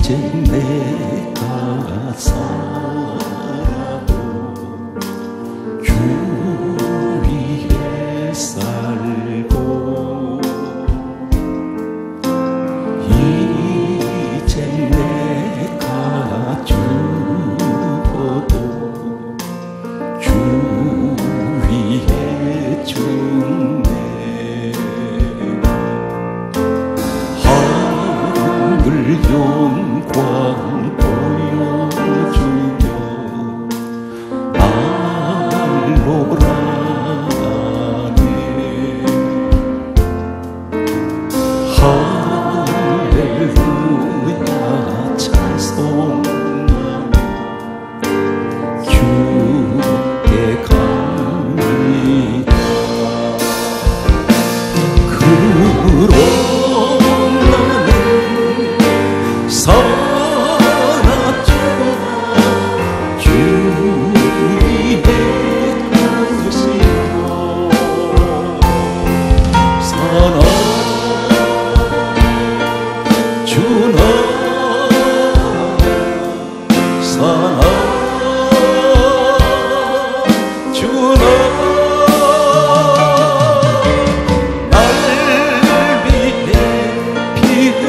이제 내가 살아도 주 위에 살고 이제 내가 죽어도 주 위에 죽네. 하늘 영광 보여주며 알로라네. 할렐루야 찬송하며 주께 갑니다. 그로 살았죠. 주 위에 가시고 살아 주나 살아 주나 날 위해 피를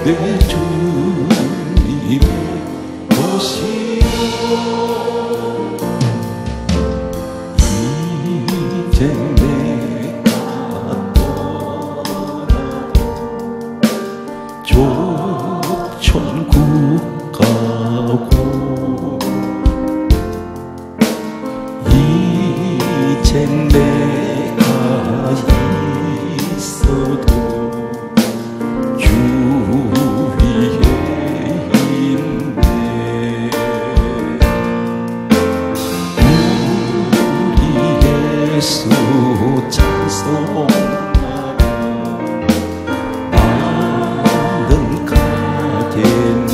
내 주님의 것이요. 이제 내가 떠나도 조천국 가고 이제 내가 있어도 주 위에 있네. 우리 예수 찬송하며 나는 가겠네.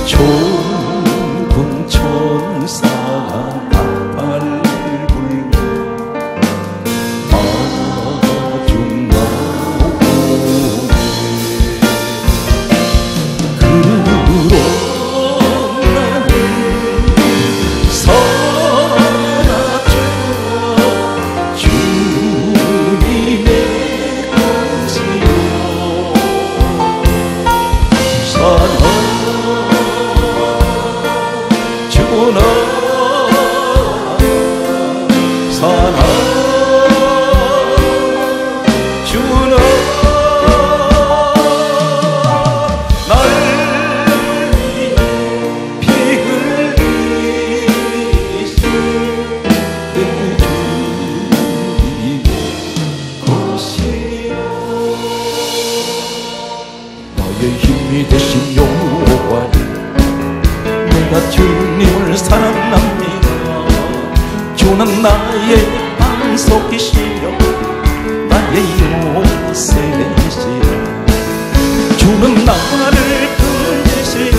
천군 천사 나팔 불며 마중 나오네. 그로 나는 살았죠. 주님의 것이요. 살아 주나 살아 주나 날 위해 피 흘리신 내 주님의 것이요. 나의 힘이 되신 여호와 내가 주님을 사랑합니다. 주는 나의 반석이시며 나의 요새시라. 주는 나를 건지시며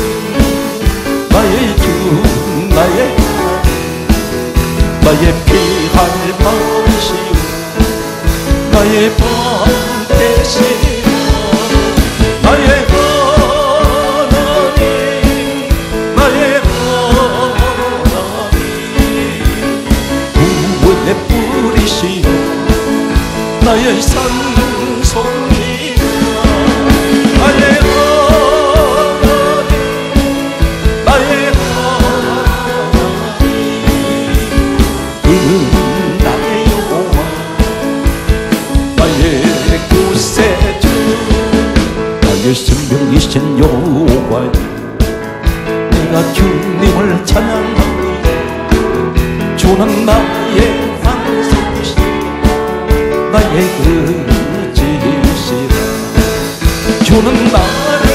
나의 주 나의 나의 피할 밤이시며 나의 밤 되시며 나의 뿌리시오 나의 산소리가 나의 하나님 나의 하나님 그는 나의 여호와 나의 구세주 나의 생명이신 여호와 내가 주님을 찬양합니다. 주는 나의 나의 그지시라. 주는 나를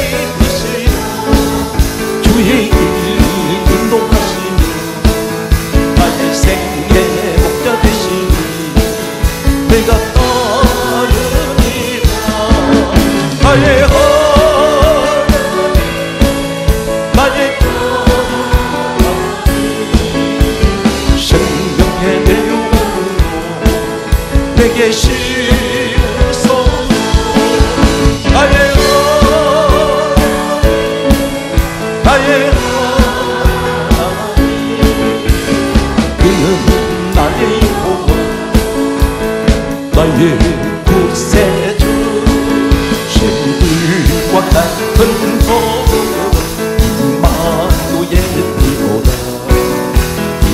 이끄시라. 주의 길 인도하시니 나의 생애 목자 되시니 내가 따르리라. 나의 하나님 나의 생명의 내용으로 내게 계시옵소서. 나의 나의 그는 나의 여호와 나의 구세주 신들과 같은 임마누엘이로다.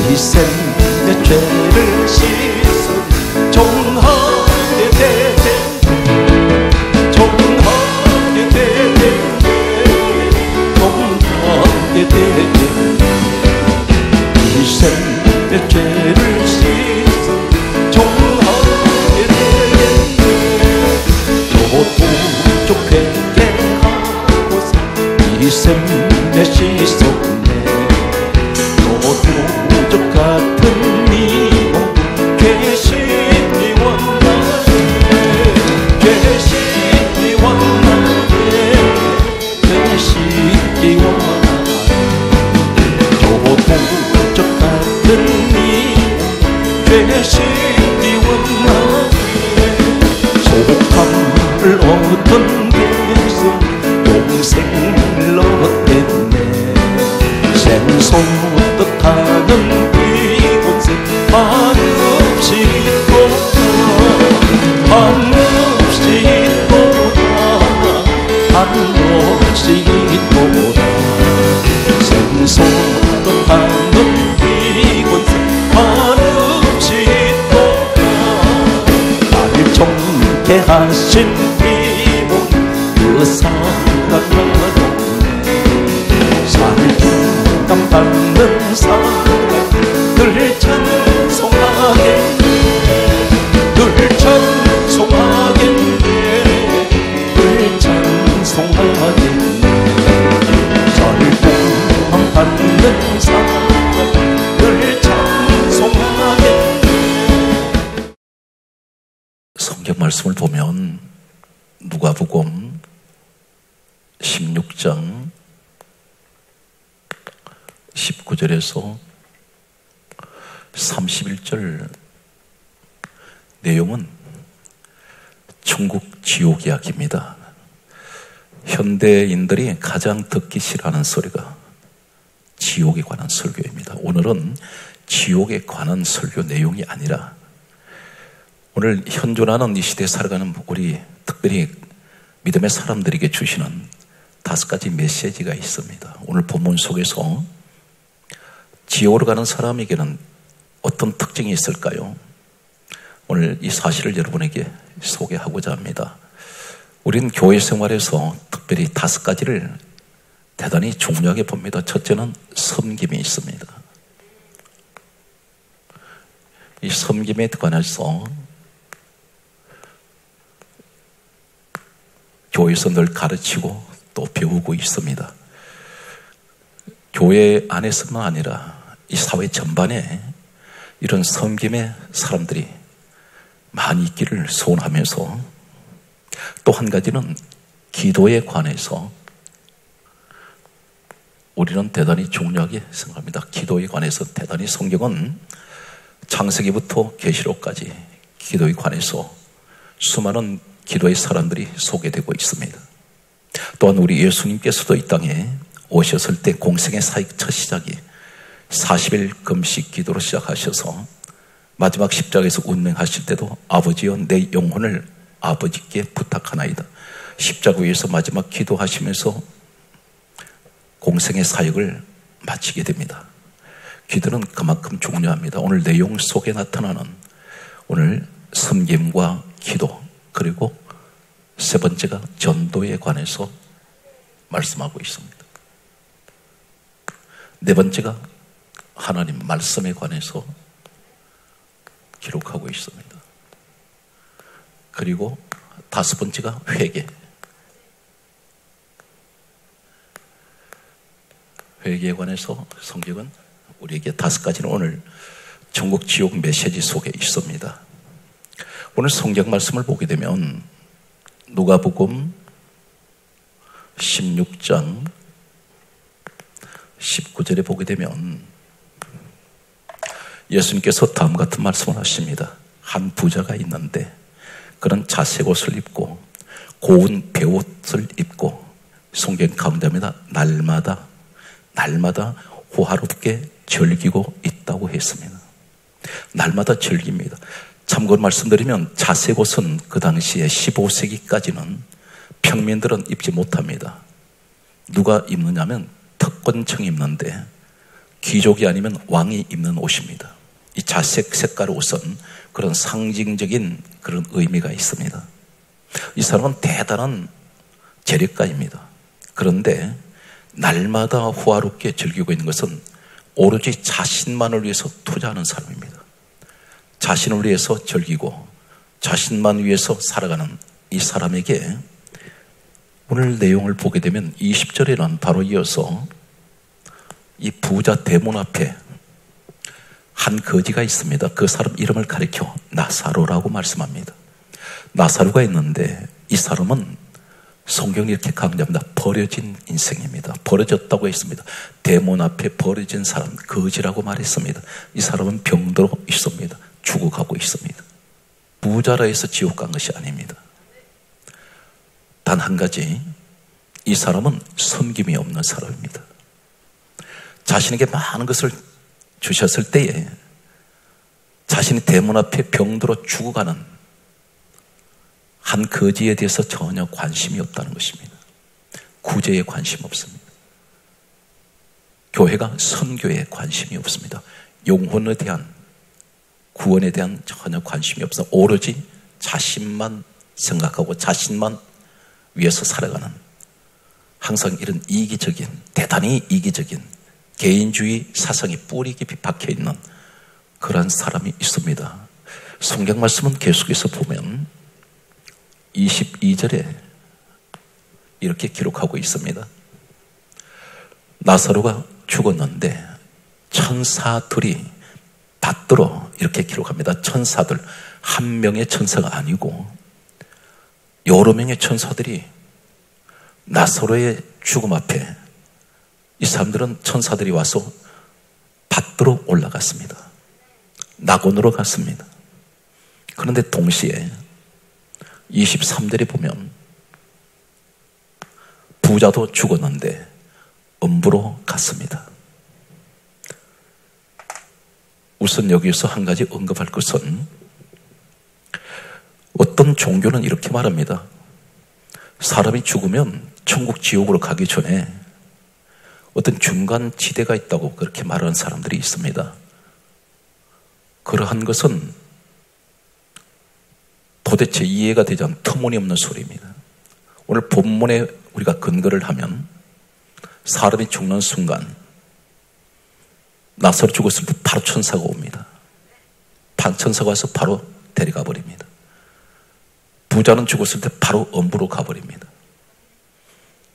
이 셈의 죄를 씻어 정하게 되네 정하게 되네 정하게 되네. 이 셈의 죄를 씻어 정하게 되네. 저 부족 회개하고서 이 셈의 씻었네. 저 부족 같은 니 몸 계시니 원하네 계시니 원하네 계시니 원하네. 저 부족 같은 니 계시니 원하네. 소함을 얻은 데서 동생을 얻겠네. 샘솟듯 하는 이곳에 한없이 있도다 한없이 있도다 한없이 있도다. 샘솟듯 하는 이곳에 한없이 있도다. 나를 정케 하신 이곳 그 사랑하는 받는 사랑들 찬송하겠네 늘 찬송하겠네 늘 찬송하겠네. 절봉함 받는 사랑들 찬송하겠네. 성경 말씀을 보면 누가복음 16장 19절에서 31절 내용은 천국 지옥 이야기입니다. 현대인들이 가장 듣기 싫어하는 소리가 지옥에 관한 설교입니다. 오늘은 지옥에 관한 설교 내용이 아니라 오늘 현존하는 이 시대에 살아가는 우리 특별히 믿음의 사람들에게 주시는 5가지 메시지가 있습니다. 오늘 본문 속에서 지옥으로 가는 사람에게는 어떤 특징이 있을까요? 오늘 이 사실을 여러분에게 소개하고자 합니다. 우리는 교회 생활에서 특별히 5가지를 대단히 중요하게 봅니다. 첫째는 섬김이 있습니다. 이 섬김에 관해서 교회에서 늘 가르치고 또 배우고 있습니다. 교회 안에서만 아니라 이 사회 전반에 이런 섬김의 사람들이 많이 있기를 소원하면서 또 한 가지는 기도에 관해서 우리는 대단히 중요하게 생각합니다. 기도에 관해서 대단히 성경은 창세기부터 계시록까지 기도에 관해서 수많은 기도의 사람들이 소개되고 있습니다. 또한 우리 예수님께서도 이 땅에 오셨을 때 공생의 사역 첫 시작이 40일 금식 기도로 시작하셔서 마지막 십자가에서 운명하실 때도 아버지여 내 영혼을 아버지께 부탁하나이다. 십자가 위에서 마지막 기도하시면서 공생의 사역을 마치게 됩니다. 기도는 그만큼 중요합니다. 오늘 내용 속에 나타나는 오늘 섬김과 기도 그리고 세 번째가 전도에 관해서 말씀하고 있습니다. 네 번째가 하나님 말씀에 관해서 기록하고 있습니다. 그리고 5번째가 회개. 회개에 관해서 성경은 우리에게 5가지는 오늘 천국 지옥 메시지 속에 있습니다. 오늘 성경 말씀을 보게 되면 누가복음 16장 19절에 보게 되면 예수님께서 다음 같은 말씀을 하십니다. 한 부자가 있는데 그런 자색 옷을 입고 고운 베옷을 입고 성경 가운데입니다. 날마다 호화롭게 즐기고 있다고 했습니다. 날마다 즐깁니다. 참고로 말씀드리면 자색 옷은 그 당시에 15세기까지는 평민들은 입지 못합니다. 누가 입느냐면 특권층이 입는데 귀족이 아니면 왕이 입는 옷입니다. 이 자색 색깔 옷은 그런 상징적인 그런 의미가 있습니다. 이 사람은 대단한 재력가입니다. 그런데 날마다 호화롭게 즐기고 있는 것은 오로지 자신만을 위해서 투자하는 사람입니다. 자신을 위해서 즐기고 자신만 위해서 살아가는 이 사람에게 오늘 내용을 보게 되면 20절에는 바로 이어서 이 부자 대문 앞에 한 거지가 있습니다. 그 사람 이름을 가리켜 나사로라고 말씀합니다. 나사로가 있는데 이 사람은 성경이 이렇게 강조합니다. 버려진 인생입니다. 버려졌다고 했습니다. 대문 앞에 버려진 사람, 거지라고 말했습니다. 이 사람은 병들어 있습니다. 죽어가고 있습니다. 부자라 해서 지옥 간 것이 아닙니다. 단 한 가지, 이 사람은 섬김이 없는 사람입니다. 자신에게 많은 것을 주셨을 때에 자신이 대문 앞에 병들어 죽어가는 한 거지에 대해서 전혀 관심이 없다는 것입니다. 구제에 관심 없습니다. 교회가 선교에 관심이 없습니다. 영혼에 대한 구원에 대한 전혀 관심이 없어 오로지 자신만 생각하고 자신만 위해서 살아가는 항상 이런 이기적인, 대단히 이기적인 개인주의 사상이 뿌리 깊이 박혀있는 그런 사람이 있습니다. 성경 말씀은 계속해서 보면 22절에 이렇게 기록하고 있습니다. 나사로가 죽었는데 천사들이 받들어 이렇게 기록합니다. 천사들, 한 명의 천사가 아니고 여러 명의 천사들이 나사로의 죽음 앞에 이 사람들은 천사들이 와서 받들어 올라갔습니다. 낙원으로 갔습니다. 그런데 동시에 23절에 보면 부자도 죽었는데 음부로 갔습니다. 우선 여기서 한 가지 언급할 것은 어떤 종교는 이렇게 말합니다. 사람이 죽으면 천국 지옥으로 가기 전에 어떤 중간 지대가 있다고 그렇게 말하는 사람들이 있습니다. 그러한 것은 도대체 이해가 되지 않는 터무니없는 소리입니다. 오늘 본문에 우리가 근거를 하면 사람이 죽는 순간 나사로 죽었을 때 바로 천사가 옵니다. 천사가 와서 바로 데려가 버립니다. 부자는 죽었을 때 바로 음부로 가버립니다.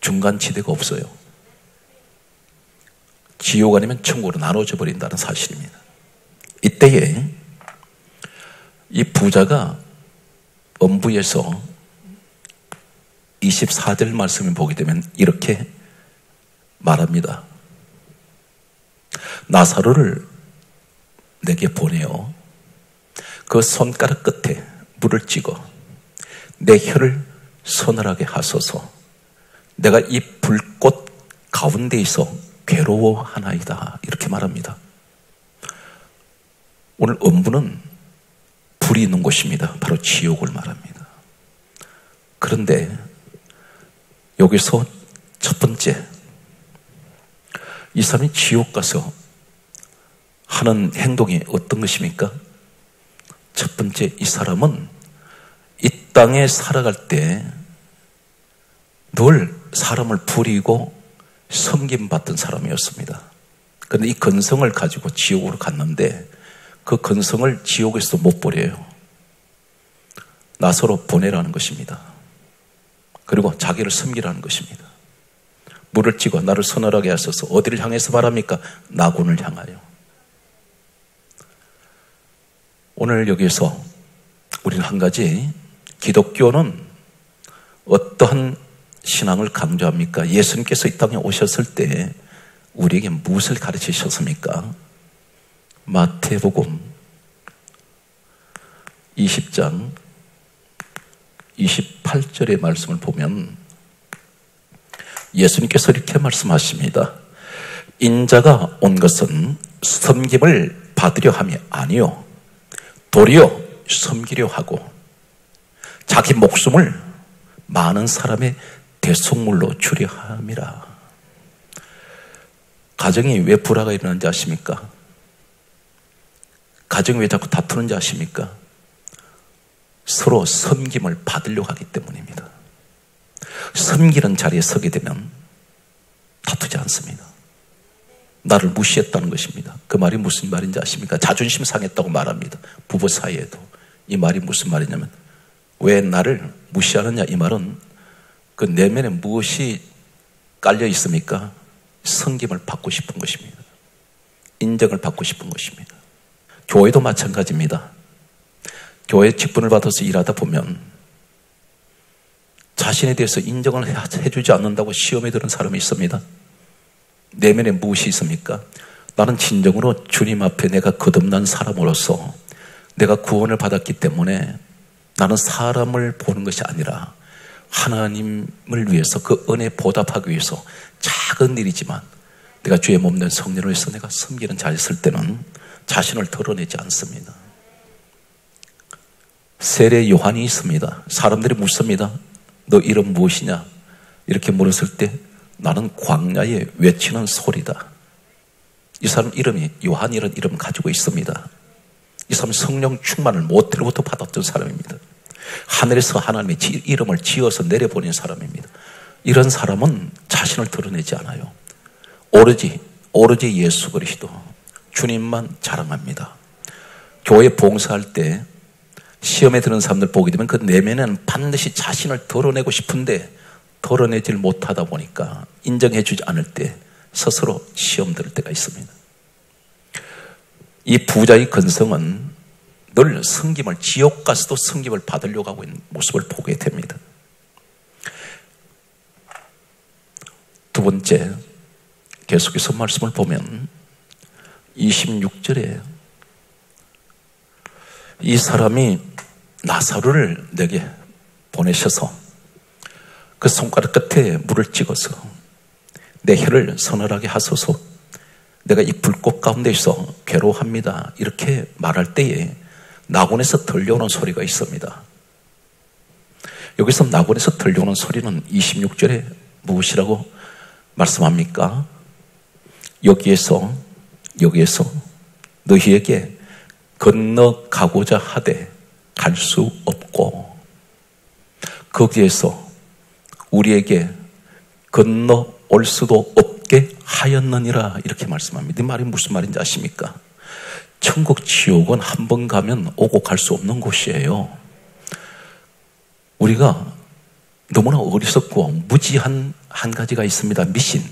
중간 지대가 없어요. 지옥 아니면 천국으로 나눠져 버린다는 사실입니다. 이때에 이 부자가 음부에서 24절 말씀을 보게 되면 이렇게 말합니다. 나사로를 내게 보내어 그 손가락 끝에 물을 찍어 내 혀를 서늘하게 하소서. 내가 이 불꽃 가운데 있어 괴로워하나이다. 이렇게 말합니다. 오늘 음부는 불이 있는 곳입니다. 바로 지옥을 말합니다. 그런데 여기서 첫 번째, 이 사람이 지옥 가서 하는 행동이 어떤 것입니까? 첫 번째, 이 사람은 이 땅에 살아갈 때 늘 사람을 부리고 섬김받던 사람이었습니다. 그런데 이 근성을 가지고 지옥으로 갔는데 그 근성을 지옥에서도 못 버려요. 나사로 보내라는 것입니다. 그리고 자기를 섬기라는 것입니다. 물을 찍어 나를 서늘하게 하소서. 어디를 향해서 말합니까? 낙원을 향하여. 오늘 여기서 우리는 한 가지, 기독교는 어떠한 신앙을 강조합니까? 예수님께서 이 땅에 오셨을 때 우리에게 무엇을 가르치셨습니까? 마태복음 20장 28절의 말씀을 보면 예수님께서 이렇게 말씀하십니다. 인자가 온 것은 섬김을 받으려 함이 아니요 도리어 섬기려 하고 자기 목숨을 많은 사람의 대속물로 주려 함이라. 가정이 왜 불화가 일어나는지 아십니까? 가정이 왜 자꾸 다투는지 아십니까? 서로 섬김을 받으려고 하기 때문입니다. 섬기는 자리에 서게 되면 다투지 않습니다. 나를 무시했다는 것입니다. 그 말이 무슨 말인지 아십니까? 자존심 상했다고 말합니다. 부부 사이에도. 이 말이 무슨 말이냐면 왜 나를 무시하느냐, 이 말은 그 내면에 무엇이 깔려 있습니까? 섬김을 받고 싶은 것입니다. 인정을 받고 싶은 것입니다. 교회도 마찬가지입니다. 교회 직분을 받아서 일하다 보면 자신에 대해서 인정을 해주지 않는다고 시험에 드는 사람이 있습니다. 내면에 무엇이 있습니까? 나는 진정으로 주님 앞에 내가 거듭난 사람으로서 내가 구원을 받았기 때문에 나는 사람을 보는 것이 아니라 하나님을 위해서 그 은혜에 보답하기 위해서 작은 일이지만 내가 주의 몸된 성령을 위해서 내가 섬기는 자리에 있을 때는 자신을 드러내지 않습니다. 세례 요한이 있습니다. 사람들이 묻습니다. 너 이름 무엇이냐? 이렇게 물었을 때 나는 광야에 외치는 소리다. 이 사람 이름이 요한이라는 이름을 가지고 있습니다. 이 사람은 성령 충만을 모태로부터 받았던 사람입니다. 하늘에서 하나님의 이름을 지어서 내려보낸 사람입니다. 이런 사람은 자신을 드러내지 않아요. 오로지 예수 그리스도 주님만 자랑합니다. 교회 봉사할 때 시험에 드는 사람들 보게 되면 그 내면에는 반드시 자신을 드러내고 싶은데 드러내질 못하다 보니까 인정해주지 않을 때 스스로 시험 들을 때가 있습니다. 이 부자의 근성은 늘 섬김을, 지옥 가서도 섬김을 받으려고 하고 있는 모습을 보게 됩니다. 두 번째, 계속해서 말씀을 보면 26절에 이 사람이 나사로를 내게 보내셔서 그 손가락 끝에 물을 찍어서 내 혀를 서늘하게 하소서, 내가 이 불꽃 가운데서 괴로워합니다. 이렇게 말할 때에 낙원에서 들려오는 소리가 있습니다. 여기서 낙원에서 들려오는 소리는 26절에 무엇이라고 말씀합니까? 여기에서 너희에게 건너가고자 하되 갈 수 없고 거기에서 우리에게 건너올 수도 없게 하였느니라, 이렇게 말씀합니다. 이 말이 무슨 말인지 아십니까? 천국 지옥은 한 번 가면 오고 갈 수 없는 곳이에요. 우리가 너무나 어리석고 무지한 한 가지가 있습니다. 미신.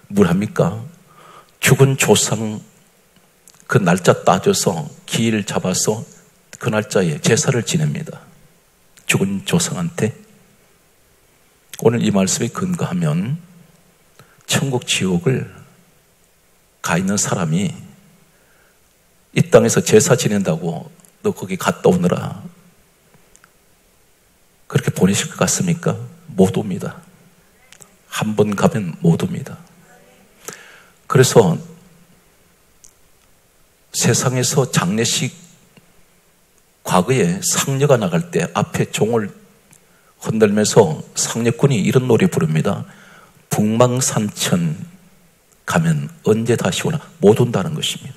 뭐랍니까? 죽은 조상 그 날짜 따져서 기일 잡아서 그 날짜에 제사를 지냅니다. 죽은 조상한테. 오늘 이 말씀에 근거하면 천국 지옥을 가 있는 사람이 이 땅에서 제사 지낸다고 너 거기 갔다 오느라 그렇게 보내실 것 같습니까? 못 옵니다. 한 번 가면 못 옵니다. 그래서 세상에서 장례식, 과거에 상녀가 나갈 때 앞에 종을 흔들면서 상녀꾼이 이런 노래 부릅니다. 북망산천 가면 언제 다시 오나, 못 온다는 것입니다.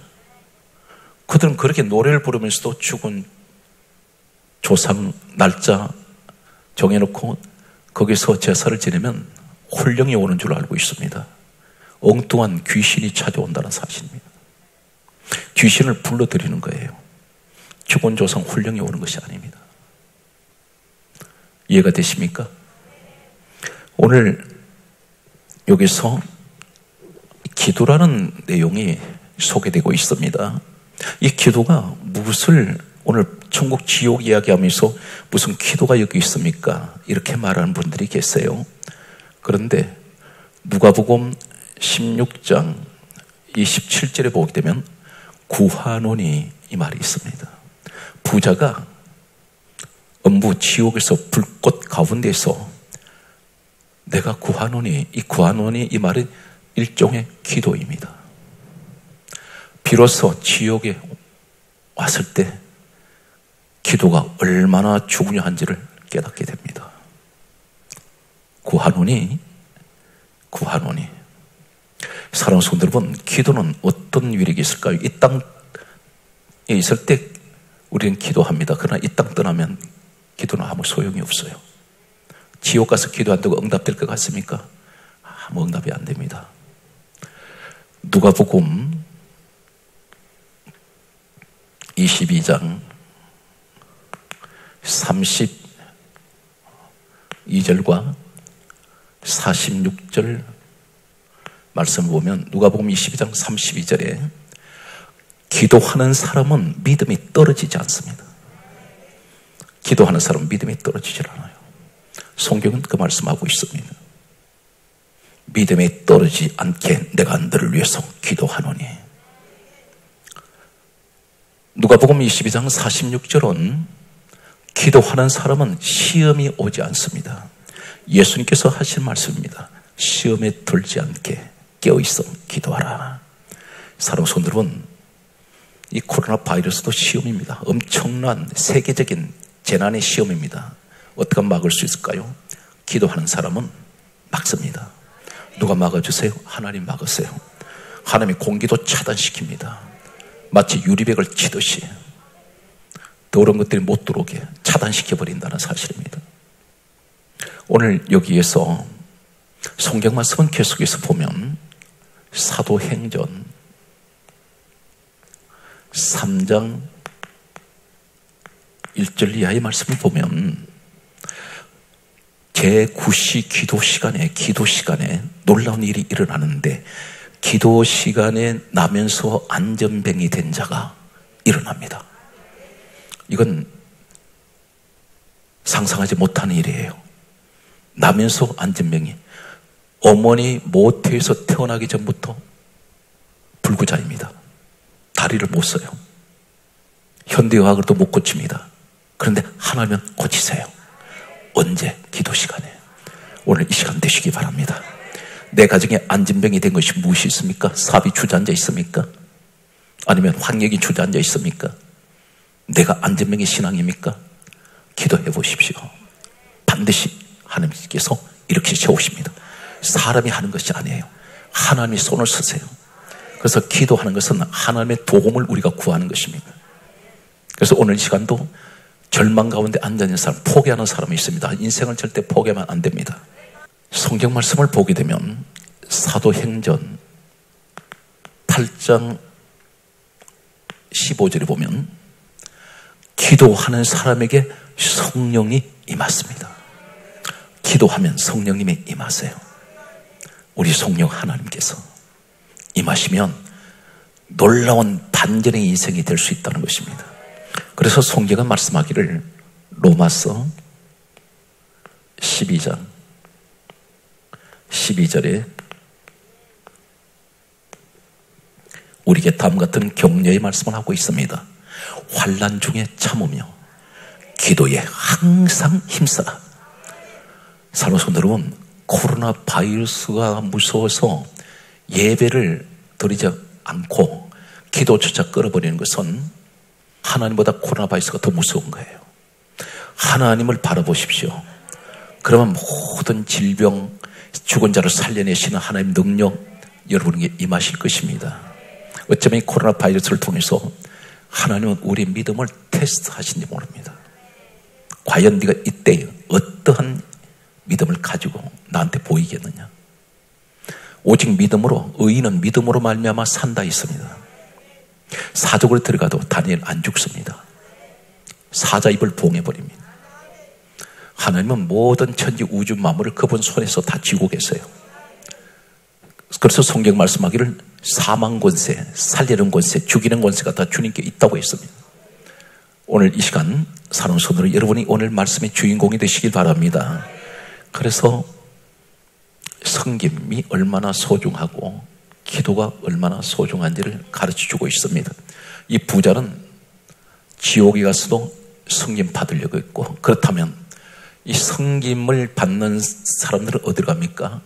그들은 그렇게 노래를 부르면서도 죽은 조상 날짜 정해놓고 거기서 제사를 지내면 혼령이 오는 줄 알고 있습니다. 엉뚱한 귀신이 찾아온다는 사실입니다. 귀신을 불러들이는 거예요. 죽은 조상 혼령이 오는 것이 아닙니다. 이해가 되십니까? 오늘 여기서 기도라는 내용이 소개되고 있습니다. 이 기도가 무엇을, 오늘 천국 지옥 이야기하면서 무슨 기도가 여기 있습니까? 이렇게 말하는 분들이 계세요. 그런데 누가복음 16장 27절에 보게 되면 구하노니, 이 말이 있습니다. 부자가 음부 지옥에서 불꽃 가운데서 내가 구하노니, 이 구하노니 이 말은 일종의 기도입니다. 비로소 지옥에 왔을 때 기도가 얼마나 중요한지를 깨닫게 됩니다. 구하노니, 구하노니. 사랑하는 성도 여러분, 기도는 어떤 위력이 있을까요? 이 땅에 있을 때 우리는 기도합니다. 그러나 이 땅 떠나면 기도는 아무 소용이 없어요. 지옥 가서 기도한다고 응답될 것 같습니까? 아무 응답이 안 됩니다. 누가복음 22장 32절과 46절 말씀을 보면 누가복음 22장 32절에 기도하는 사람은 믿음이 떨어지지 않습니다. 기도하는 사람은 믿음이 떨어지질 않아요. 성경은 그 말씀하고 있습니다. 믿음이 떨어지지 않게 내가 너를 위해서 기도하노니. 누가복음 22장 46절은 기도하는 사람은 시험이 오지 않습니다. 예수님께서 하신 말씀입니다. 시험에 들지 않게 깨어있어 기도하라. 사랑하는 성도 여러분, 이 코로나 바이러스도 시험입니다. 엄청난 세계적인 재난의 시험입니다. 어떻게 막을 수 있을까요? 기도하는 사람은 막습니다. 누가 막아주세요? 하나님 막으세요. 하나님이 공기도 차단시킵니다. 마치 유리백을 치듯이 더러운 것들이 못 들어오게 차단시켜버린다는 사실입니다. 오늘 여기에서 성경 말씀은 계속해서 보면 사도행전 3장 1절 이하의 말씀을 보면 제9시 기도 시간에 놀라운 일이 일어나는데 기도 시간에 나면서 안전병이 된 자가 일어납니다. 이건 상상하지 못하는 일이에요. 나면서 안전병이 어머니 모태에서 태어나기 전부터 불구자입니다. 다리를 못 써요. 현대의학으로도 못 고칩니다. 그런데 하나님은 고치세요. 언제? 기도 시간에. 오늘 이 시간 되시기 바랍니다. 내 가정에 안진병이 된 것이 무엇이 있습니까? 사업이 주저앉아 있습니까? 아니면 환경이 주저앉아 있습니까? 내가 안진병의 신앙입니까? 기도해 보십시오. 반드시 하나님께서 이렇게 세우십니다. 사람이 하는 것이 아니에요. 하나님이 손을 쓰세요. 그래서 기도하는 것은 하나님의 도움을 우리가 구하는 것입니다. 그래서 오늘 이 시간도 절망 가운데 앉아있는 사람, 포기하는 사람이 있습니다. 인생을 절대 포기하면 안 됩니다. 성경 말씀을 보게 되면 사도행전 8장 15절에 보면 기도하는 사람에게 성령이 임했습니다. 기도하면 성령님이 임하세요. 우리 성령 하나님께서 임하시면 놀라운 반전의 인생이 될 수 있다는 것입니다. 그래서 성경은 말씀하기를 로마서 12장 12절에 우리에게 다음과 같은 격려의 말씀을 하고 있습니다. 환난 중에 참으며 기도에 항상 힘써라. 사랑하는 성도 여러분, 코로나 바이러스가 무서워서 예배를 드리지 않고 기도조차 끌어버리는 것은 하나님보다 코로나 바이러스가 더 무서운 거예요. 하나님을 바라보십시오. 그러면 모든 질병, 죽은 자를 살려내시는 하나님의 능력 여러분에게 임하실 것입니다. 어쩌면 이 코로나 바이러스를 통해서 하나님은 우리 믿음을 테스트하신지 모릅니다. 과연 네가 이때 어떠한 믿음을 가지고 나한테 보이겠느냐. 오직 믿음으로, 의인은 믿음으로 말미암아 산다 있습니다. 사족을 들어가도 다니엘 안 죽습니다. 사자 입을 봉해버립니다. 하나님은 모든 천지 우주 만물을 그분 손에서 다 쥐고 계세요. 그래서 성경 말씀하기를 사망 권세, 살리는 권세, 죽이는 권세가 다 주님께 있다고 했습니다. 오늘 이 시간 사랑하는 성도들, 여러분이 오늘 말씀의 주인공이 되시길 바랍니다. 그래서 성김이 얼마나 소중하고 기도가 얼마나 소중한지를 가르쳐주고 있습니다. 이 부자는 지옥에 가서도 섬김 받으려고 했고, 그렇다면 이 섬김을 받는 사람들은 어디로 갑니까?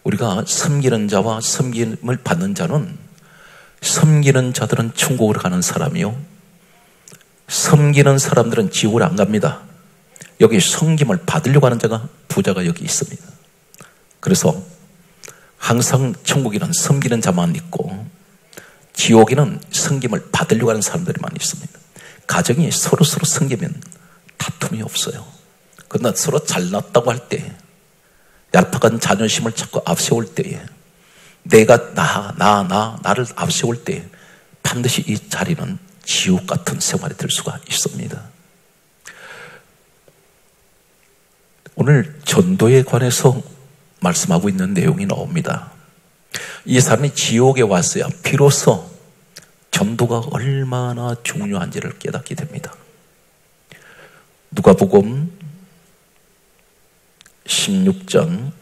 우리가 섬기는 자와 섬김을 받는 자는, 섬기는 자들은 천국으로 가는 사람이요, 섬기는 사람들은 지옥으로 안 갑니다. 여기 섬김을 받으려고 하는 자가, 부자가 여기 있습니다. 그래서 항상 천국에는 섬기는 자만 있고 지옥에는 섬김을 받으려고 하는 사람들이 많이 있습니다. 가정이 서로 섬기면 다툼이 없어요. 그러나 서로 잘났다고 할 때, 얄팍한 자존심을 자꾸 앞세울 때에, 내가 나를 앞세울 때 반드시 이 자리는 지옥 같은 생활이 될 수가 있습니다. 오늘 전도에 관해서 말씀하고 있는 내용이 나옵니다. 이 사람이 지옥에 왔어야 비로소 전도가 얼마나 중요한지를 깨닫게 됩니다. 누가복음 16장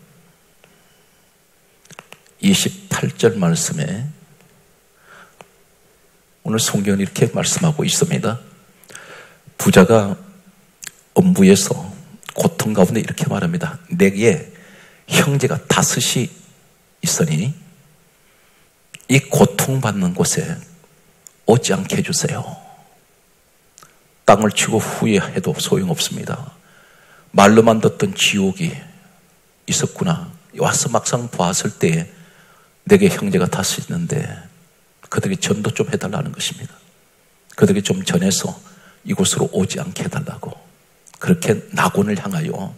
28절 말씀에 오늘 성경은 이렇게 말씀하고 있습니다. 부자가 엄부에서 고통 가운데 이렇게 말합니다. 내게 형제가 5이 있으니 이 고통받는 곳에 오지 않게 해주세요. 땅을 치고 후회해도 소용없습니다. 말로만 듣던 지옥이 있었구나. 와서 막상 보았을 때에 내게 형제가 5 있는데 그들에게 전도 좀 해달라는 것입니다. 그들에게 좀 전해서 이곳으로 오지 않게 해달라고, 그렇게 낙원을 향하여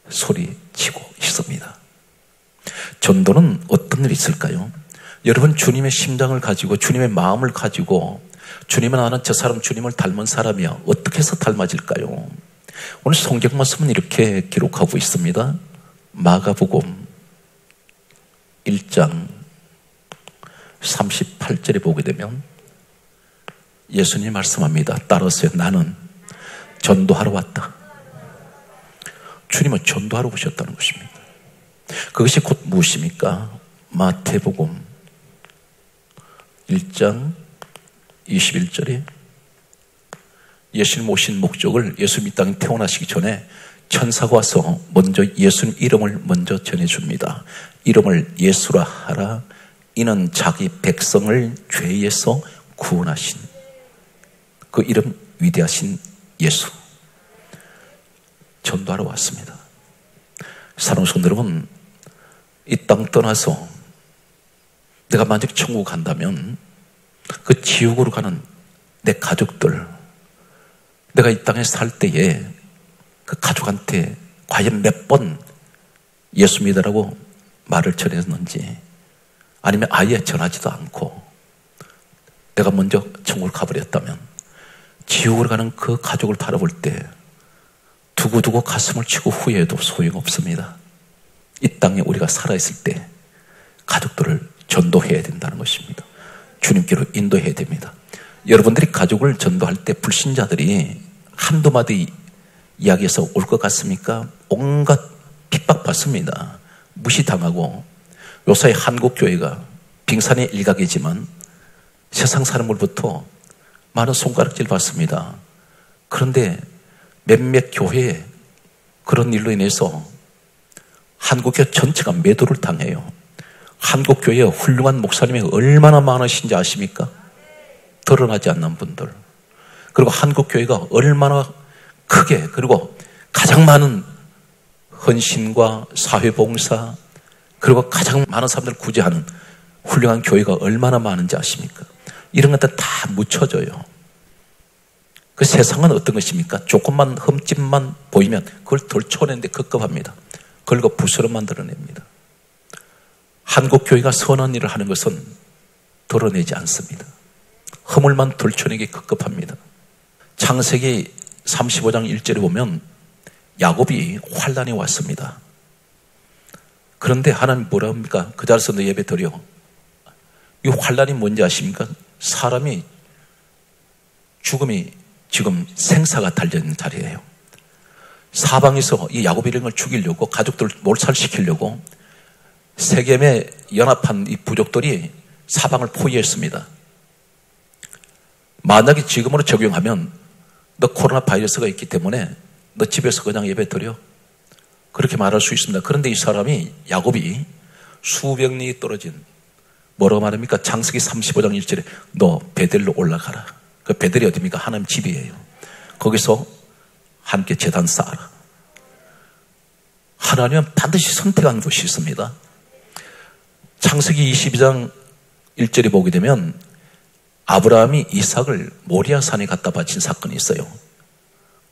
소리치고 있습니다. 전도는 어떤 일이 있을까요? 여러분, 주님의 심장을 가지고 주님의 마음을 가지고 주님은 아는 저 사람 주님을 닮은 사람이야, 어떻게 해서 닮아질까요? 오늘 성경 말씀은 이렇게 기록하고 있습니다. 마가복음 1장 38절에 보게 되면 예수님이 말씀합니다. 따라서요. 나는 전도하러 왔다. 주님은 전도하러 오셨다는 것입니다. 그것이 곧 무엇입니까? 마태복음 1장 21절에 예수님 오신 목적을, 예수님 이 땅에 태어나시기 전에 천사가 와서 먼저 예수님 이름을 먼저 전해줍니다. 이름을 예수라 하라. 이는 자기 백성을 죄에서 구원하신 그 이름 위대하신 예수. 전도하러 왔습니다. 사랑하는 성도 여러분, 이 땅 떠나서 내가 만약 천국 간다면 그 지옥으로 가는 내 가족들, 내가 이 땅에 살 때에 그 가족한테 과연 몇 번 예수 믿으라고 말을 전했는지, 아니면 아예 전하지도 않고 내가 먼저 천국을 가버렸다면 지옥으로 가는 그 가족을 바라볼 때 두고두고 가슴을 치고 후회해도 소용없습니다. 이 땅에 우리가 살아있을 때 가족들을 전도해야 된다는 것입니다. 주님께로 인도해야 됩니다. 여러분들이 가족을 전도할 때 불신자들이 한두 마디 이야기해서 올 것 같습니까? 온갖 핍박받습니다. 무시당하고, 요사이 한국교회가 빙산의 일각이지만 세상 사람으로부터 많은 손가락질 받습니다. 그런데 몇몇 교회에 그런 일로 인해서 한국교회 전체가 매도를 당해요. 한국교회에 훌륭한 목사님이 얼마나 많으신지 아십니까? 드러나지 않는 분들. 그리고 한국교회가 얼마나 크게, 그리고 가장 많은 헌신과 사회봉사, 그리고 가장 많은 사람들을 구제하는 훌륭한 교회가 얼마나 많은지 아십니까? 이런 것들 다 묻혀져요. 그 세상은 어떤 것입니까? 조금만 흠집만 보이면 그걸 덜쳐내는데 급급합니다. 긁어 부스럼만 드러냅니다. 한국교회가 선한 일을 하는 것은 드러내지 않습니다. 허물만 덜쳐내기 급급합니다. 창세기 35장 1절에 보면 야곱이 환란이 왔습니다. 그런데 하나님 뭐라 합니까? 그 자리에서 너 예배 드려. 이 환란이 뭔지 아십니까? 사람이 죽음이 지금 생사가 달려있는 자리예요. 사방에서 이 야곱의 이름을 죽이려고, 가족들을 몰살시키려고 세겜에 연합한 이 부족들이 사방을 포위했습니다. 만약에 지금으로 적용하면 너 코로나 바이러스가 있기 때문에 너 집에서 그냥 예배 드려. 그렇게 말할 수 있습니다. 그런데 이 사람이 야곱이 수백里떨어진 뭐라고 말합니까? 창세기 35장 1절에 너 베델로 올라가라. 그 베델이 어디입니까? 하나님 집이에요. 거기서 함께 제단 쌓아라. 하나님은 반드시 선택한 곳이 있습니다. 창세기 22장 1절에 보게 되면 아브라함이 이삭을 모리아산에 갖다 바친 사건이 있어요.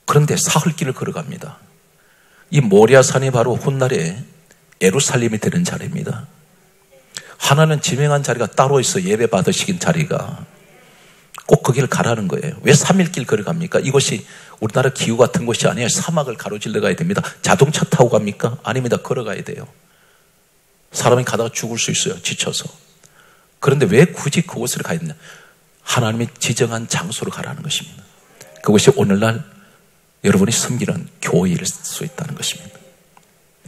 그런데 사흘길을 걸어갑니다. 이 모리아산이 바로 훗날에 예루살렘이 되는 자리입니다. 하나는 지명한 자리가 따로 있어. 예배 받으시긴 자리가 꼭 거기를 가라는 거예요. 왜 3일길 걸어갑니까? 이곳이 우리나라 기후 같은 곳이 아니에요. 사막을 가로질러 가야 됩니다. 자동차 타고 갑니까? 아닙니다. 걸어가야 돼요. 사람이 가다가 죽을 수 있어요. 지쳐서. 그런데 왜 굳이 그곳을 가야 되냐? 하나님이 지정한 장소로 가라는 것입니다. 그것이 오늘날 여러분이 섬기는 교회일 수 있다는 것입니다.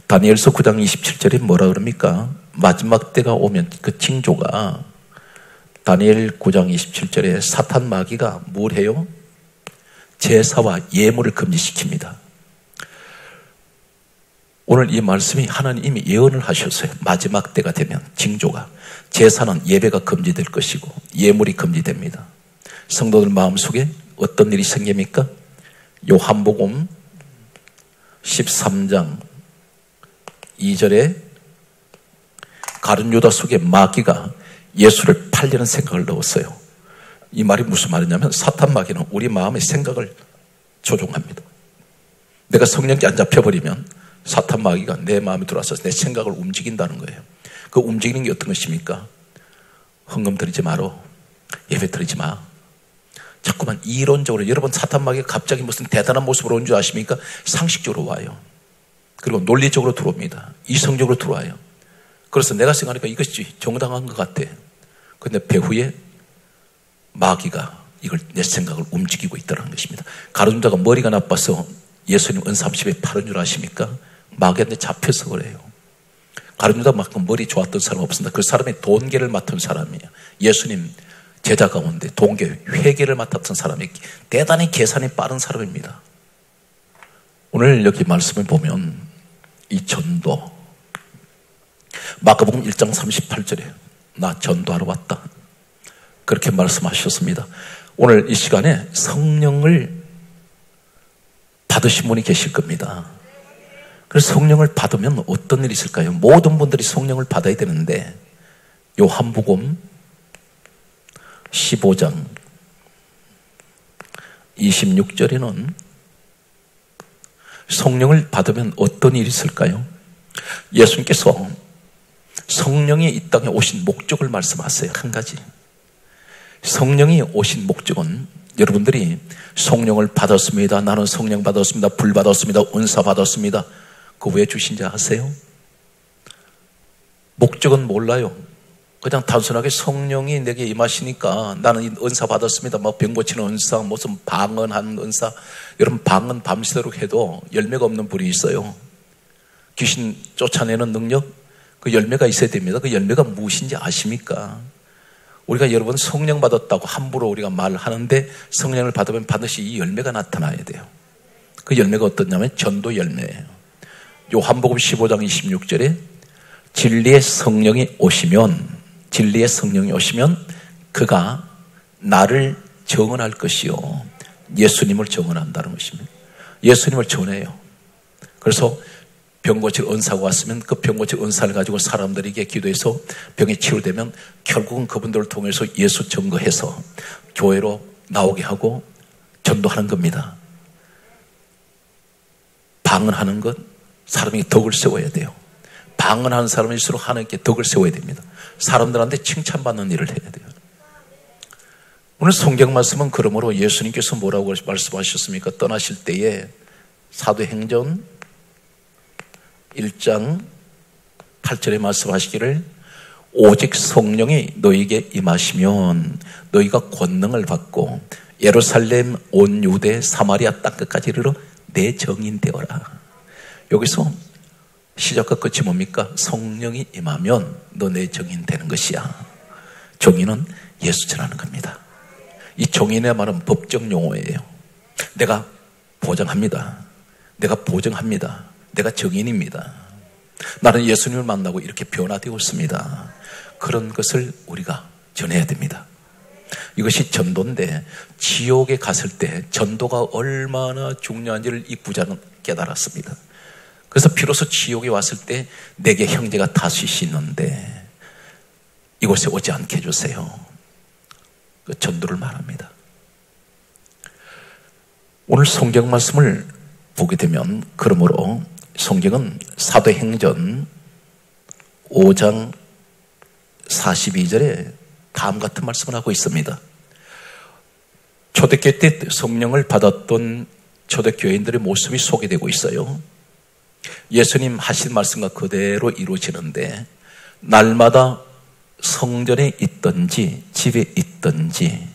다니엘서 9장 27절에 뭐라 그럽니까? 마지막 때가 오면 그 징조가 다니엘 9장 27절에 사탄 마귀가 뭘 해요? 제사와 예물을 금지시킵니다. 오늘 이 말씀이 하나님 이미 예언을 하셨어요. 마지막 때가 되면 징조가 제사는 예배가 금지될 것이고 예물이 금지됩니다. 성도들 마음속에 어떤 일이 생깁니까? 요한복음 13장 2절에 가룟 유다 속에 마귀가 예수를 팔려는 생각을 넣었어요. 이 말이 무슨 말이냐면 사탄 마귀는 우리 마음의 생각을 조종합니다. 내가 성령께 안 잡혀버리면 사탄 마귀가 내 마음에 들어와서 내 생각을 움직인다는 거예요. 그 움직이는 게 어떤 것입니까? 헌금 드리지 마라. 예배 드리지 마. 자꾸만 이론적으로 여러분 사탄 마귀가 갑자기 무슨 대단한 모습으로 온 줄 아십니까? 상식적으로 와요. 그리고 논리적으로 들어옵니다. 이성적으로 들어와요. 그래서 내가 생각하니까 이것이 정당한 것 같아. 그런데 배후에 마귀가 이걸 내 생각을 움직이고 있다는 것입니다. 가룟유다가 머리가 나빠서 예수님 은삼십에 팔은 줄 아십니까? 마귀한테 잡혀서 그래요. 가룟유다만큼 머리 좋았던 사람 없습니다. 그 사람이 돈계를 맡은 사람이에요. 예수님 제자 가운데 돈계 회계를 맡았던 사람이 대단히 계산이 빠른 사람입니다. 오늘 여기 말씀을 보면 이 전도 마가복음 1장 38절에 나 전도하러 왔다. 그렇게 말씀하셨습니다. 오늘 이 시간에 성령을 받으신 분이 계실 겁니다. 그래서 성령을 받으면 어떤 일이 있을까요? 모든 분들이 성령을 받아야 되는데 요한복음 15장 26절에는 성령을 받으면 어떤 일이 있을까요? 예수님께서 성령이 이 땅에 오신 목적을 말씀하세요. 한 가지. 성령이 오신 목적은 여러분들이 성령을 받았습니다. 나는 성령 받았습니다. 불 받았습니다. 은사 받았습니다. 그거 왜 주신지 아세요? 목적은 몰라요. 그냥 단순하게 성령이 내게 임하시니까 나는 이 은사 받았습니다. 뭐 병 고치는 은사, 무슨 방언하는 은사. 여러분 방언 밤새도록 해도 열매가 없는 불이 있어요. 귀신 쫓아내는 능력, 그 열매가 있어야 됩니다. 그 열매가 무엇인지 아십니까? 우리가 여러분 성령 받았다고 함부로 우리가 말하는데 성령을 받으면 반드시 이 열매가 나타나야 돼요. 그 열매가 어떠냐면 전도 열매예요. 요한복음 15장 26절에 진리의 성령이 오시면 그가 나를 정언할 것이요 예수님을 정언한다는 것입니다. 예수님을 전해요. 그래서 병 고칠 은사가 왔으면 그 병 고칠 은사를 가지고 사람들에게 기도해서 병이 치유되면 결국은 그분들을 통해서 예수 증거해서 교회로 나오게 하고 전도하는 겁니다. 방언하는 것 사람이 덕을 세워야 돼요. 방언하는 사람일수록 하나님께 덕을 세워야 됩니다. 사람들한테 칭찬받는 일을 해야 돼요. 오늘 성경 말씀은 그러므로 예수님께서 뭐라고 말씀하셨습니까? 떠나실 때에 사도행전 1장 8절에 말씀하시기를 오직 성령이 너에게 임하시면 너희가 권능을 받고 예루살렘 온 유대 사마리아 땅끝까지 이르러 내 정인 되어라. 여기서 시작과 끝이 뭡니까? 성령이 임하면 너 내 정인 되는 것이야. 정인은 예수 전하는 겁니다. 이 정인의 말은 법적 용어예요. 내가 보장합니다. 내가 보증합니다. 내가 증인입니다. 나는 예수님을 만나고 이렇게 변화되었습니다. 그런 것을 우리가 전해야 됩니다. 이것이 전도인데, 지옥에 갔을 때 전도가 얼마나 중요한지를 이 부자는 깨달았습니다. 그래서 비로소 지옥에 왔을 때 내게 형제가 다시 있는데 이곳에 오지 않게 해주세요. 그 전도를 말합니다. 오늘 성경 말씀을 보게 되면, 그러므로 성경은 사도행전 5장 42절에 다음 같은 말씀을 하고 있습니다. 초대교회 때 성령을 받았던 초대교회인들의 모습이 소개되고 있어요. 예수님 하신 말씀과 그대로 이루어지는데, 날마다 성전에 있든지 집에 있든지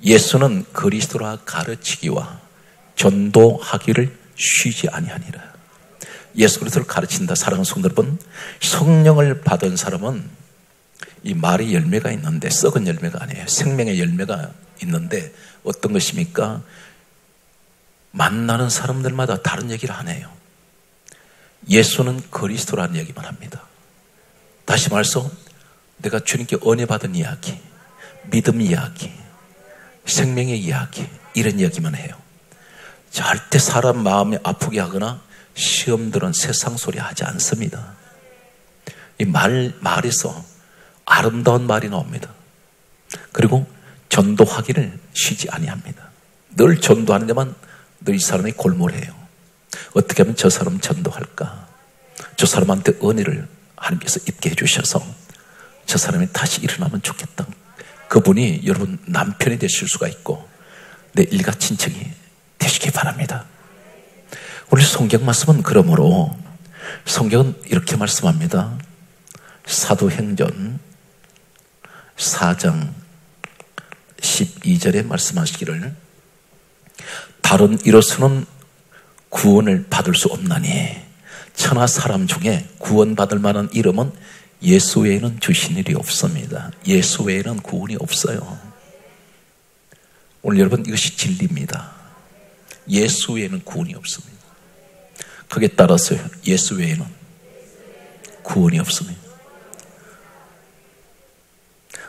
예수는 그리스도라 가르치기와 전도하기를 쉬지 아니하니라. 예수 그리스도를 가르친다. 사랑하는 성도 여러분, 성령을 받은 사람은 이 말의 열매가 있는데 썩은 열매가 아니에요. 생명의 열매가 있는데 어떤 것입니까? 만나는 사람들마다 다른 얘기를 안 해요. 예수는 그리스도라는 얘기만 합니다. 다시 말해서 내가 주님께 은혜 받은 이야기, 믿음 이야기, 생명의 이야기, 이런 이야기만 해요. 절대 사람 마음이 아프게 하거나 시험 들은 세상 소리 하지 않습니다. 이 말에서 아름다운 말이 나옵니다. 그리고 전도하기를 쉬지 아니합니다. 늘 전도하는 데만 늘 이 사람이 골몰해요. 어떻게 하면 저 사람 전도할까? 저 사람한테 은혜를 하나님께서 입게 해주셔서 저 사람이 다시 일어나면 좋겠다. 그분이 여러분 남편이 되실 수가 있고 내 일가 친척이 되시기 바랍니다. 우리 성경 말씀은 그러므로 성경은 이렇게 말씀합니다. 사도행전 4장 12절에 말씀하시기를, 다른 이로서는 구원을 받을 수 없나니 천하 사람 중에 구원받을 만한 이름은 예수 외에는 주신 일이 없습니다. 예수 외에는 구원이 없어요. 오늘 여러분, 이것이 진리입니다. 예수 외에는 구원이 없습니다. 거기에 따라서 예수 외에는 구원이 없습니다.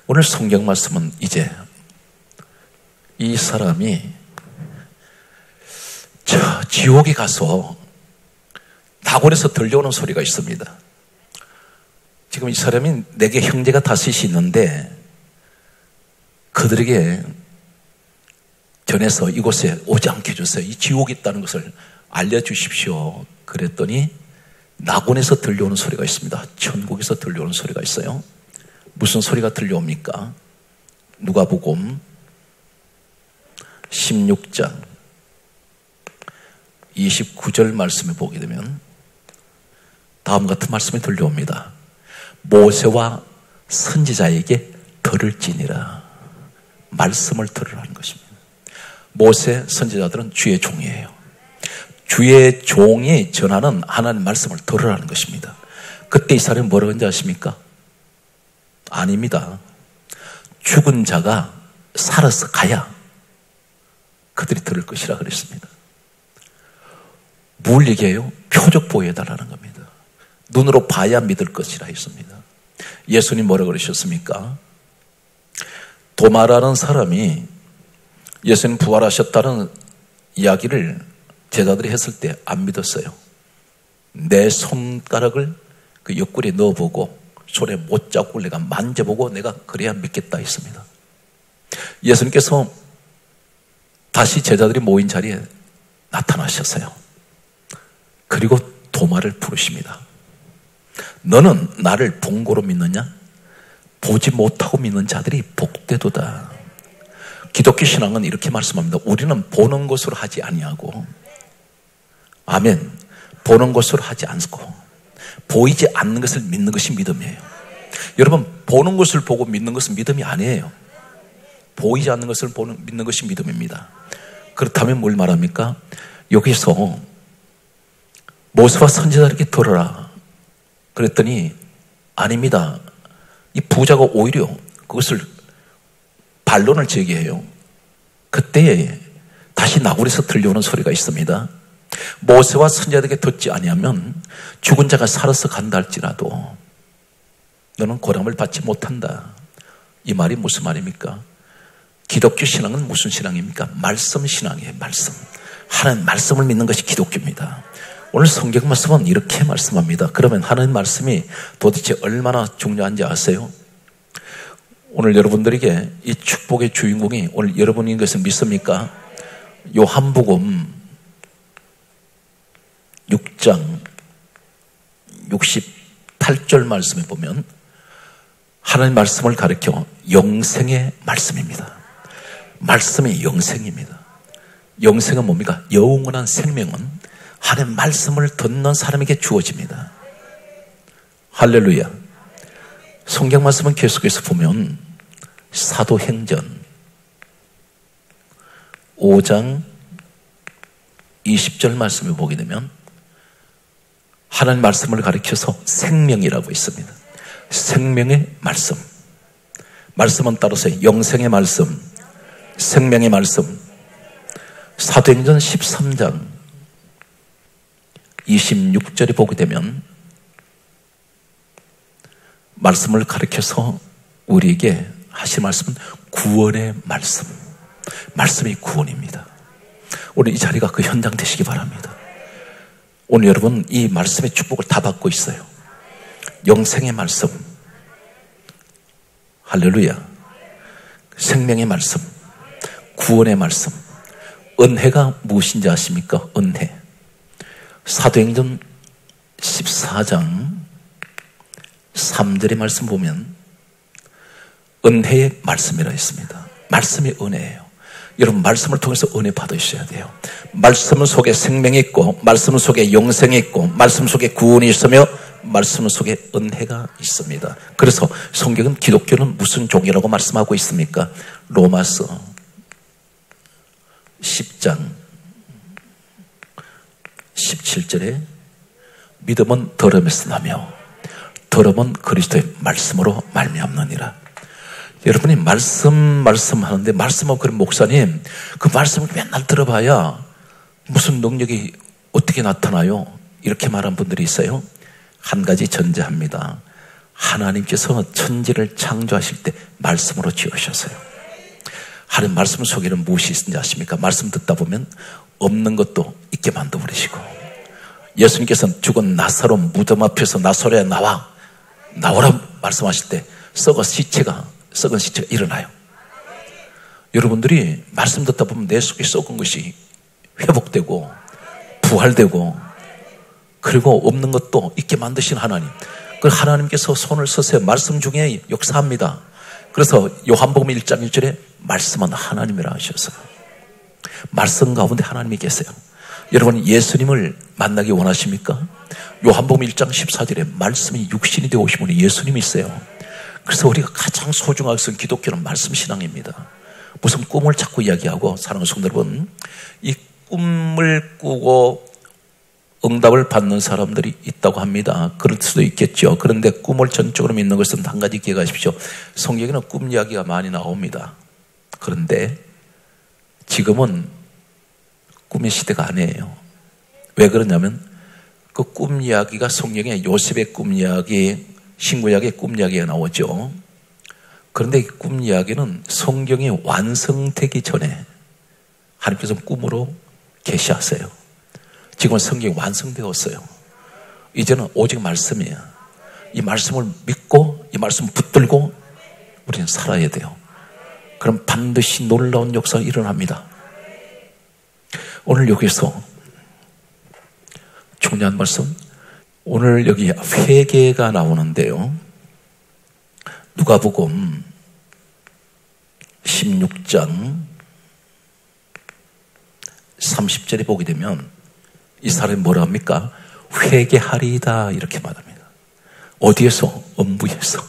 오늘 성경 말씀은 이제 이 사람이 저 지옥에 가서 낙원에서 들려오는 소리가 있습니다. 지금 이 사람이 내게 형제가 다섯이 있는데 그들에게 전해서 이곳에 오지 않게 해주세요. 이 지옥이 있다는 것을 알려주십시오. 그랬더니 낙원에서 들려오는 소리가 있습니다. 천국에서 들려오는 소리가 있어요. 무슨 소리가 들려옵니까? 누가복음 16장 29절 말씀을 보게 되면 다음 같은 말씀이 들려옵니다. 모세와 선지자에게 들을지니라. 말씀을 들으라는 것입니다. 모세, 선지자들은 주의 종이에요. 주의 종이 전하는 하나님 말씀을 들으라는 것입니다. 그때 이 사람이 뭐라고 하는지 아십니까? 아닙니다. 죽은 자가 살아서 가야 그들이 들을 것이라 그랬습니다. 뭘 얘기해요? 표적 보여달라는 겁니다. 눈으로 봐야 믿을 것이라 했습니다. 예수님 뭐라고 그러셨습니까? 도마라는 사람이 예수님 부활하셨다는 이야기를 제자들이 했을 때 안 믿었어요. 내 손가락을 그 옆구리에 넣어보고 손에 못자국을 내가 만져보고 내가 그래야 믿겠다 했습니다. 예수님께서 다시 제자들이 모인 자리에 나타나셨어요. 그리고 도마를 부르십니다. 너는 나를 본고로 믿느냐? 보지 못하고 믿는 자들이 복되도다. 기독교 신앙은 이렇게 말씀합니다. 우리는 보는 것으로 하지 아니하고, 아멘, 보는 것으로 하지 않고 보이지 않는 것을 믿는 것이 믿음이에요. 여러분, 보는 것을 보고 믿는 것은 믿음이 아니에요. 보이지 않는 것을 믿는 것이 믿음입니다. 그렇다면 뭘 말합니까? 여기서 모세와 선지자에게 들어라 그랬더니 아닙니다. 이 부자가 오히려 그것을 반론을 제기해요. 그때에 다시 나굴에서 들려오는 소리가 있습니다. 모세와 선지자에게 듣지 아니하면 죽은 자가 살아서 간다 할지라도 너는 고난을 받지 못한다. 이 말이 무슨 말입니까? 기독교 신앙은 무슨 신앙입니까? 말씀 신앙이에요. 말씀. 하나님 말씀을 믿는 것이 기독교입니다. 오늘 성경 말씀은 이렇게 말씀합니다. 그러면 하나님 말씀이 도대체 얼마나 중요한지 아세요? 오늘 여러분들에게 이 축복의 주인공이 오늘 여러분인 것을 믿습니까? 요한복음 6장 68절 말씀에 보면 하나님 말씀을 가리켜 영생의 말씀입니다. 말씀이 영생입니다. 영생은 뭡니까? 영원한 생명은 하나님 말씀을 듣는 사람에게 주어집니다. 할렐루야. 성경 말씀은 계속해서 보면 사도행전 5장 20절 말씀을 보게 되면 하나님 말씀을 가리켜서 생명이라고 있습니다. 생명의 말씀. 말씀은 따라서 영생의 말씀, 생명의 말씀. 사도행전 13장 26절에 보게 되면 말씀을 가리켜서 우리에게 하신 말씀은 구원의 말씀. 말씀이 구원입니다. 오늘 이 자리가 그 현장 되시기 바랍니다. 오늘 여러분 이 말씀의 축복을 다 받고 있어요. 영생의 말씀, 할렐루야. 생명의 말씀, 구원의 말씀. 은혜가 무엇인지 아십니까? 은혜. 사도행전 14장 3절의 말씀 보면 은혜의 말씀이라 했습니다. 말씀이 은혜예요. 여러분 말씀을 통해서 은혜 받으셔야 돼요. 말씀 속에 생명이 있고 말씀 속에 영생이 있고 말씀 속에 구원이 있으며 말씀 속에 은혜가 있습니다. 그래서 성경은 기독교는 무슨 종이라고 말씀하고 있습니까? 로마서 10장 17절에 믿음은 들음에서 나며 들음은 그리스도의 말씀으로 말미암느니라. 여러분이 말씀하는데 말씀하고 그런 목사님 그 말씀을 맨날 들어봐야 무슨 능력이 어떻게 나타나요? 이렇게 말한 분들이 있어요. 한 가지 전제합니다. 하나님께서 천지를 창조하실 때 말씀으로 지으셨어요. 하나님 말씀 속에는 무엇이 있는지 아십니까? 말씀 듣다 보면 없는 것도 있게 만들어버리시고 예수님께서는 죽은 나사로 무덤 앞에서 나사로야 나오라 말씀하실 때 썩은 시체가 일어나요. 여러분들이 말씀 듣다 보면 내 속에 썩은 것이 회복되고 부활되고 그리고 없는 것도 있게 만드신 하나님. 그 하나님께서 손을 쓰세요. 말씀 중에 역사합니다. 그래서 요한복음 1장 1절에 말씀은 하나님이라 하셨어요. 말씀 가운데 하나님이 계세요. 여러분 예수님을 만나기 원하십니까? 요한복음 1장 14절에 말씀이 육신이 되어 오신 분이 예수님이 있어요. 그래서 우리가 가장 소중하게 쓴 기독교는 말씀 신앙입니다. 무슨 꿈을 자꾸 이야기하고 사랑하는 성도 여러분, 이 꿈을 꾸고 응답을 받는 사람들이 있다고 합니다. 그럴 수도 있겠죠. 그런데 꿈을 전적으로 믿는 것은 한 가지 기억하십시오. 성경에는 꿈 이야기가 많이 나옵니다. 그런데 지금은 꿈의 시대가 아니에요. 왜 그러냐면 그 꿈 이야기가 성경에 요셉의 꿈 이야기, 신구약의 꿈 이야기가 나오죠. 그런데 이 꿈 이야기는 성경이 완성되기 전에 하나님께서 꿈으로 계시하세요. 지금은 성경이 완성되었어요. 이제는 오직 말씀이에요. 이 말씀을 믿고 이 말씀을 붙들고 우리는 살아야 돼요. 그럼 반드시 놀라운 역사가 일어납니다. 오늘 여기서 중요한 말씀, 오늘 여기 회개가 나오는데요. 누가복음 16장 30절에 보게 되면 이 사람이 뭐라 합니까? 회개하리이다 이렇게 말합니다. 어디에서? 엄부에서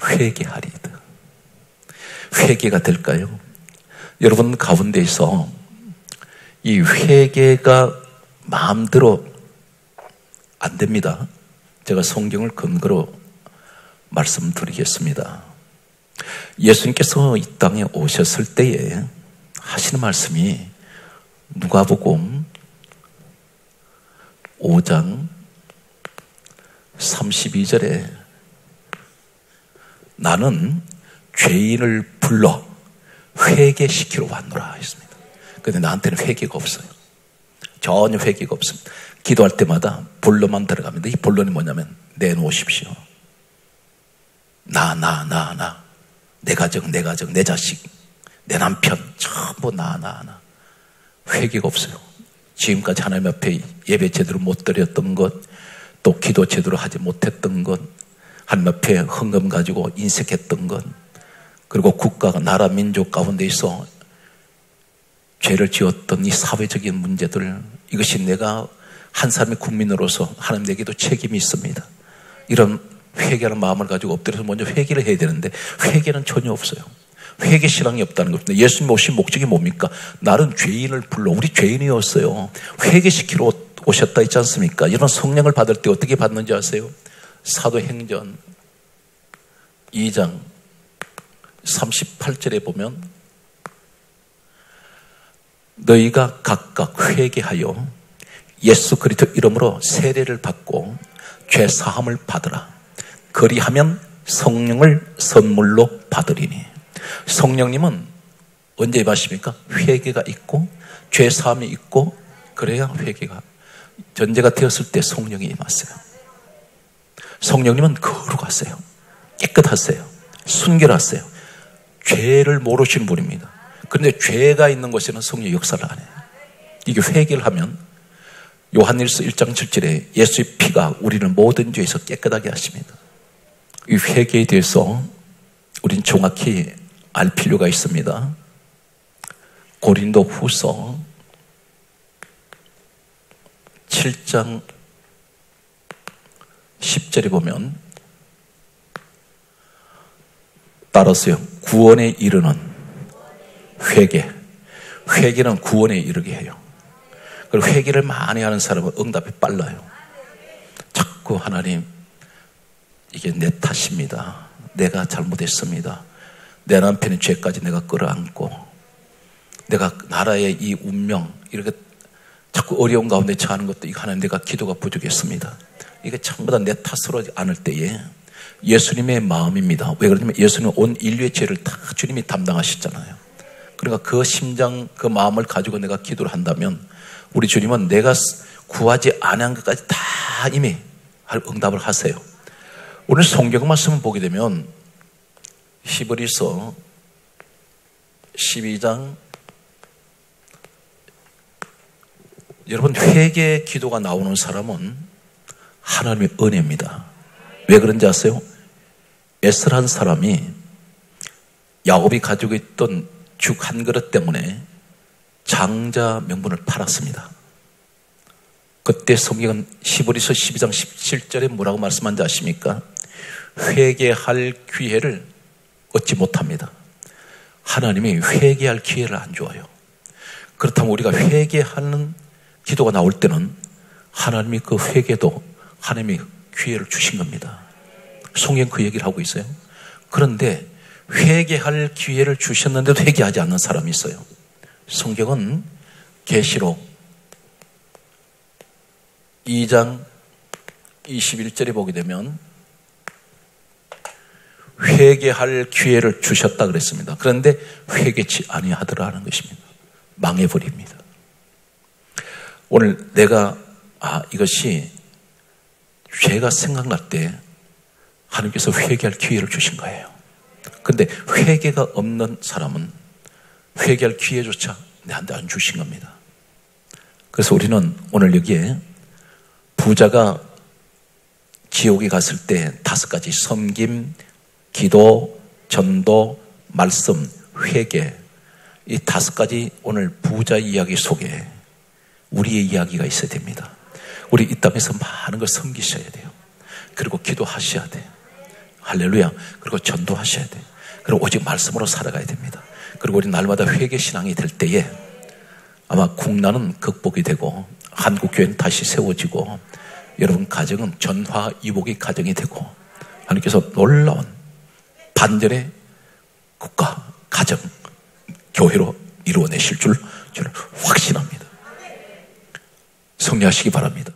회개하리이다. 회개가 될까요? 여러분 가운데에서 이 회개가 마음대로 안 됩니다. 제가 성경을 근거로 말씀드리겠습니다. 예수님께서 이 땅에 오셨을 때에 하시는 말씀이 누가복음 5장 32절에 나는 죄인을 불러 회개시키러 왔노라 했습니다. 그런데 나한테는 회개가 없어요. 전혀 회개가 없습니다. 기도할 때마다 본론만 들어갑니다. 이 본론이 뭐냐면 내놓으십시오. 나. 내 가정, 내 자식, 내 남편, 전부 나. 회개가 없어요. 지금까지 하나님 앞에 예배 제대로 못 드렸던 것, 또 기도 제대로 하지 못했던 것, 하나님 앞에 헌금 가지고 인색했던 것, 그리고 국가가 나라 민족 가운데 있어 죄를 지었던 이 사회적인 문제들, 이것이 내가 한 사람의 국민으로서 하나님 내게도 책임이 있습니다. 이런 회개하는 마음을 가지고 엎드려서 먼저 회개를 해야 되는데 회개는 전혀 없어요. 회개 신앙이 없다는 겁니다. 예수님 오신 목적이 뭡니까? 나는 죄인을 불러, 우리 죄인이었어요. 회개시키러 오셨다 있지 않습니까? 이런 성령을 받을 때 어떻게 받는지 아세요? 사도행전 2장 38절에 보면 너희가 각각 회개하여 예수 그리스도 이름으로 세례를 받고 죄 사함을 받으라. 그리하면 성령을 선물로 받으리니. 성령님은 언제 임하십니까? 회개가 있고 죄 사함이 있고 그래야 회개가 전제가 되었을 때 성령이 임하세요. 성령님은 거룩하세요. 깨끗하세요. 순결하세요. 죄를 모르시는 분입니다. 그런데 죄가 있는 곳에는 성령의 역사를 안 해요. 이게 회개를 하면 요한일서 1장 7절에 예수의 피가 우리를 모든 죄에서 깨끗하게 하십니다. 이 회개에 대해서 우린 정확히 알 필요가 있습니다. 고린도 후서 7장 10절에 보면 따라서요. 구원에 이르는 회개. 회개는 구원에 이르게 해요. 그리고 회개를 많이 하는 사람은 응답이 빨라요. 자꾸 하나님, 이게 내 탓입니다. 내가 잘못했습니다. 내 남편의 죄까지 내가 끌어안고 내가 나라의 이 운명 이렇게 자꾸 어려운 가운데 처하는 것도 이거 하나님 내가 기도가 부족했습니다. 이게 전부 다 내 탓으로 않을 때에 예수님의 마음입니다. 왜 그러냐면 예수님은 온 인류의 죄를 다 주님이 담당하셨잖아요. 그러니까 그 심장 그 마음을 가지고 내가 기도를 한다면 우리 주님은 내가 구하지 않은 것까지 다 이미 응답을 하세요. 오늘 성경 말씀을 보게 되면 히브리서 12장 여러분 회개 기도가 나오는 사람은 하나님의 은혜입니다. 왜 그런지 아세요? 에스라는 사람이 야곱이 가지고 있던 죽 한 그릇 때문에 장자 명분을 팔았습니다. 그때 성경은 히브리서 12장 17절에 뭐라고 말씀한지 아십니까? 회개할 기회를 얻지 못합니다. 하나님이 회개할 기회를 안 줘요. 그렇다면 우리가 회개하는 기도가 나올 때는 하나님이 그 회개도 하나님이 기회를 주신 겁니다. 성경 그 얘기를 하고 있어요. 그런데 회개할 기회를 주셨는데도 회개하지 않는 사람이 있어요. 성경은 계시록 2장 21절에 보게 되면 회개할 기회를 주셨다 그랬습니다. 그런데 회개치 아니하더라는 것입니다. 망해버립니다. 오늘 내가 이것이 죄가 생각날 때 하나님께서 회개할 기회를 주신 거예요. 그런데 회개가 없는 사람은 회개할 기회조차 내한테 안 주신 겁니다. 그래서 우리는 오늘 여기에 부자가 지옥에 갔을 때 5가지 섬김, 기도, 전도, 말씀, 회개, 이 5가지 오늘 부자 이야기 속에 우리의 이야기가 있어야 됩니다. 우리 이 땅에서 많은 걸 섬기셔야 돼요. 그리고 기도하셔야 돼요. 할렐루야. 그리고 전도하셔야 돼요. 그리고 오직 말씀으로 살아가야 됩니다. 그리고 우리 날마다 회개 신앙이 될 때에 아마 국난은 극복이 되고 한국교회는 다시 세워지고 여러분 가정은 전화위복의 가정이 되고 하나님께서 놀라운 반전의 국가, 가정, 교회로 이루어내실 줄 저는 확신합니다. 정리하시기 바랍니다.